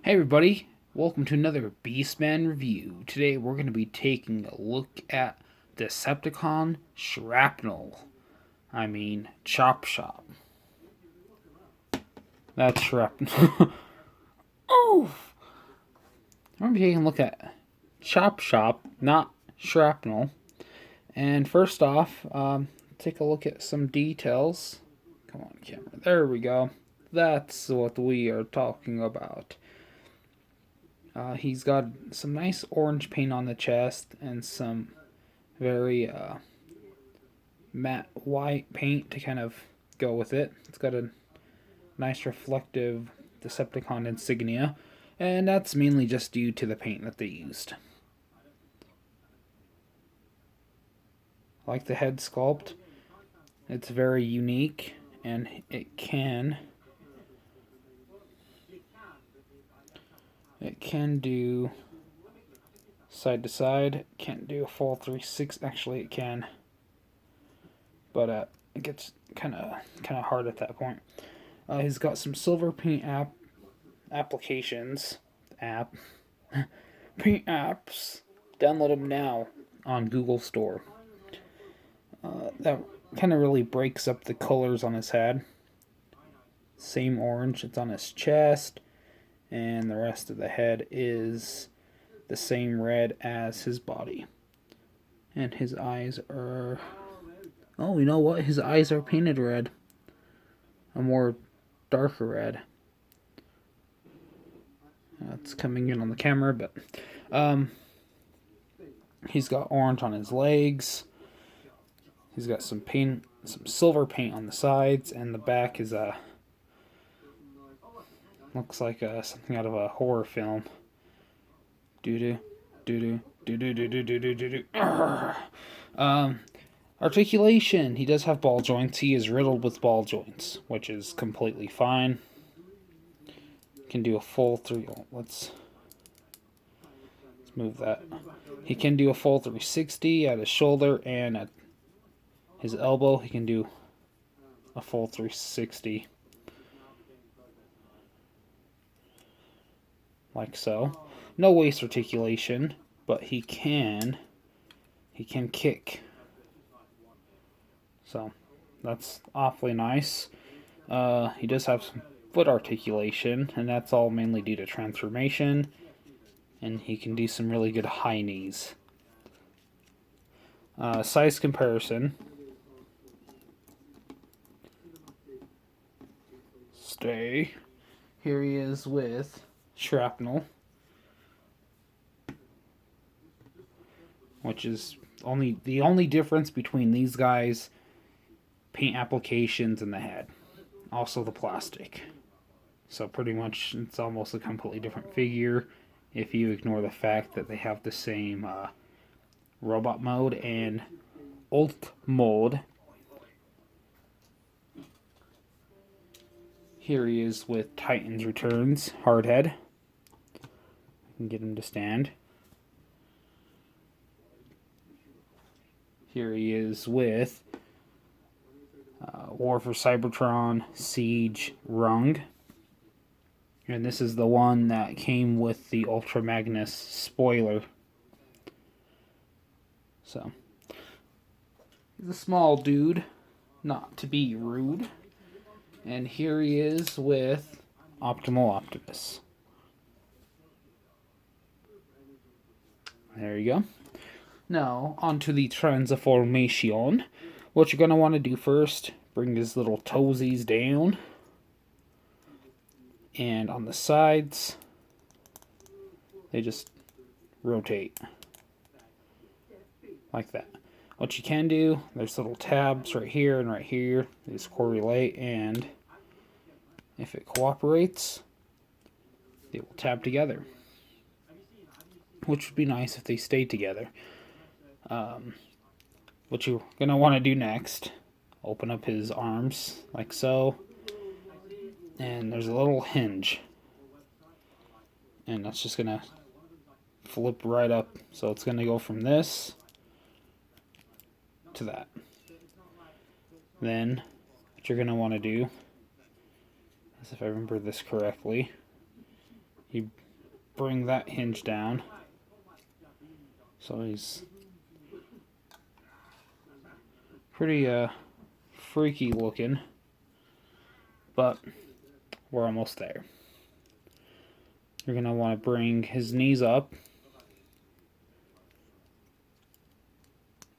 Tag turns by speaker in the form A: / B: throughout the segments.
A: Hey everybody, welcome to another Beastman review. Today we're going to be taking a look at Decepticon Chopshop. That's Shrapnel. Oh! We're going to be taking a look at Chopshop, not Shrapnel. And first off, take a look at some details. Come on, camera. There we go. That's what we are talking about. He's got some nice orange paint on the chest and some very matte white paint to kind of go with it. It's got a nice reflective Decepticon insignia, and that's mainly just due to the paint that they used. I like the head sculpt. It's very unique, and it can do side to side. It can't do a full 360. Actually, it can, but it gets kind of hard at that point. He's got some silver paint applications. Paint apps. Download them now on Google Store. That kind of really breaks up the colors on his head. Same orange. It's on his chest. And the rest of the head is the same red as his body. And his eyes are... Oh, you know what? His eyes are painted red. A more darker red. It's coming in on the camera, but... he's got orange on his legs. He's got some paint, some silver paint on the sides, and the back is looks like something out of a horror film. Articulation. He does have ball joints. He is riddled with ball joints, which is completely fine. Can do a full let's move that. He can do a full 360 at his shoulder, and at his elbow he can do a full 360. Like so. No waist articulation, but he can kick. So that's awfully nice. He does have some foot articulation, and that's all mainly due to transformation. And he can do some really good high knees. Size comparison. Stay. Here he is with Shrapnel, which is the only difference between these guys: paint applications and the head, also the plastic. So pretty much it's almost a completely different figure if you ignore the fact that they have the same robot mode and alt mode. Here he is with Titan's Returns Hardhead. Can get him to stand. Here he is with War for Cybertron Siege Rung. And this is the one that came with the Ultra Magnus spoiler. So, he's a small dude, not to be rude. And here he is with Optimal Optimus. There you go. Now, onto the transformation. What you're going to want to do first, bring his little toesies down. And on the sides, they just rotate. Like that. What you can do, there's little tabs right here and right here. They just correlate, and if it cooperates, they will tab together. Which would be nice if they stayed together. What you're going to want to do next, open up his arms like so. And there's a little hinge. And that's just going to flip right up. So it's going to go from this to that. Then what you're going to want to do, as if I remember this correctly, you bring that hinge down. So he's pretty freaky looking, but we're almost there. You're going to want to bring his knees up,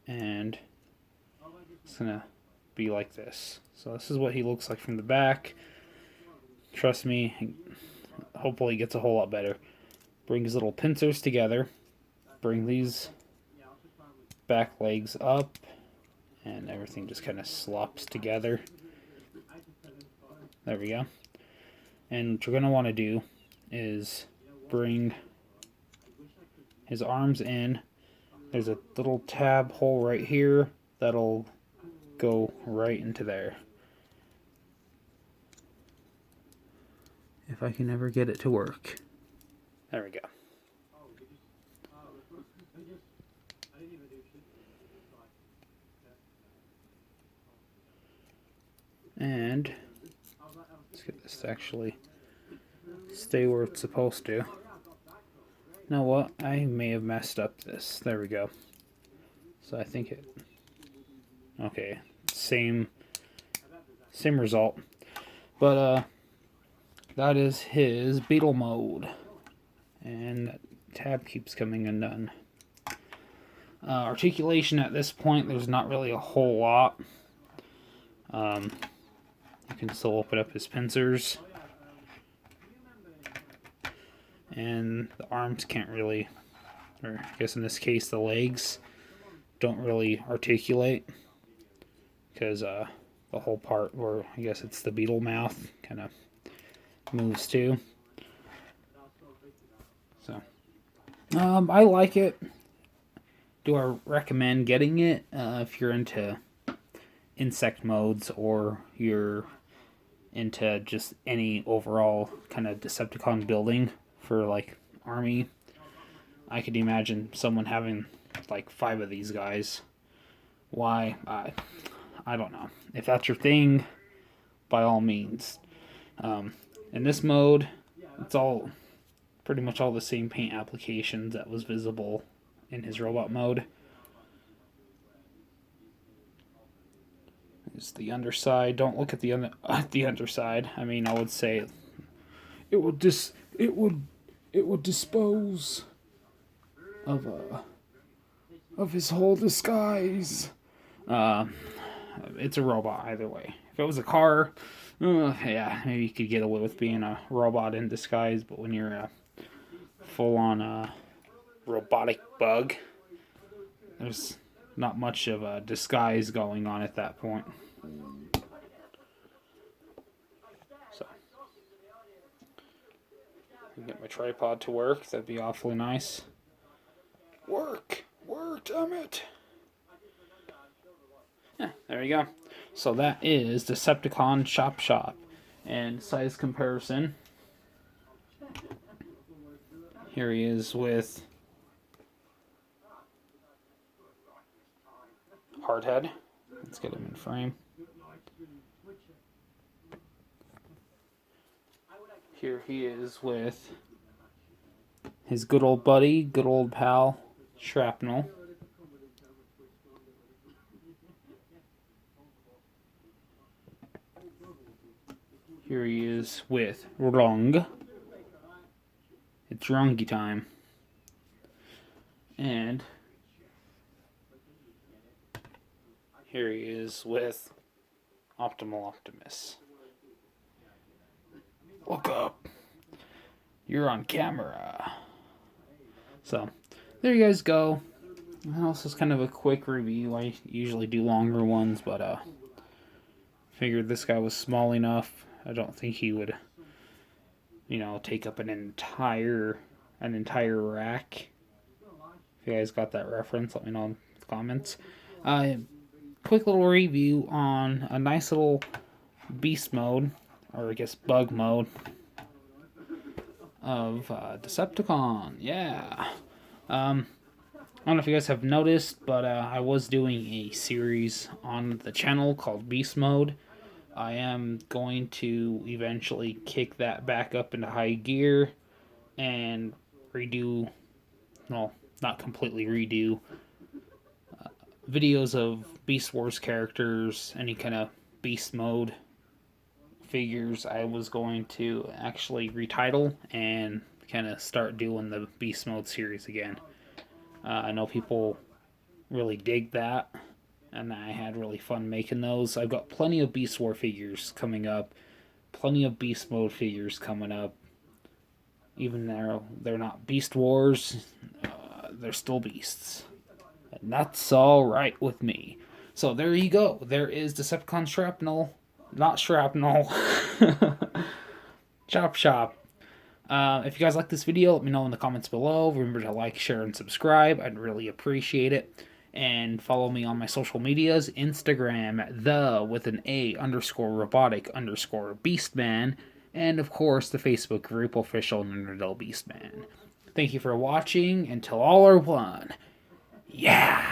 A: and it's going to be like this. So this is what he looks like from the back. Trust me, hopefully he gets a whole lot better. Bring his little pincers together, bring these back legs up, and everything just kind of slops together. There we go. And what you're going to want to do is bring his arms in. There's a little tab hole right here that'll go right into there. If I can ever get it to work. There we go. And let's get this to actually stay where it's supposed to. You know what? I may have messed up this. There we go. So I think it... Okay. Same result. But, that is his beetle mode. And that tab keeps coming undone. Articulation at this point, there's not really a whole lot. You can still open up his pincers. And the arms can't really, or I guess in this case the legs, don't really articulate. Because the whole part where, I guess it's the beetle mouth, kind of moves too. So, I like it. Do I recommend getting it if you're into insect modes or you're into just any overall kind of Decepticon building for like army? I could imagine someone having like 5 of these guys. Why? I don't know. If that's your thing, by all means. In this mode, it's all pretty much all the same paint applications that was visible in his robot mode. There's the underside. Don't look at the underside. I mean, I would say it would dispose of his whole disguise. It's a robot either way. If it was a car, yeah, maybe you could get away with being a robot in disguise, but when you're a full-on robotic bug, there's not much of a disguise going on at that point. So, get my tripod to work. That'd be awfully nice. Work, damn it. Yeah, there you go. So that is Decepticon Chopshop. And size comparison. Here he is with Hardhead. Let's get him in frame. Here he is with his good old buddy, good old pal, Shrapnel. Here he is with Rung. It's Rungy time. And here he is with Optimal Optimus. Look up. You're on camera. So, there you guys go. This is kind of a quick review. I usually do longer ones, but figured this guy was small enough. I don't think he would, take up an entire rack. If you guys got that reference, let me know in the comments. Quick little review on a nice little beast mode, or I guess bug mode, of Decepticon. Yeah. I don't know if you guys have noticed, but I was doing a series on the channel called Beast Mode. I am going to eventually kick that back up into high gear and redo, well, not completely redo, videos of Beast Wars characters, any kind of Beast Mode figures. I was going to actually retitle and kind of start doing the Beast Mode series again. I know people really dig that, and I had really fun making those. I've got plenty of Beast War figures coming up, plenty of Beast Mode figures coming up. Even though they're not Beast Wars, they're still beasts. And that's alright with me. So there you go. There is Decepticon Shrapnel. Not Shrapnel. Chopshop. If you guys like this video, let me know in the comments below. Remember to like, share, and subscribe. I'd really appreciate it. And follow me on my social medias. Instagram, _robotic_beastman. And of course, the Facebook group, official Nerdle Beastman. Thank you for watching. Until all are one. Yeah!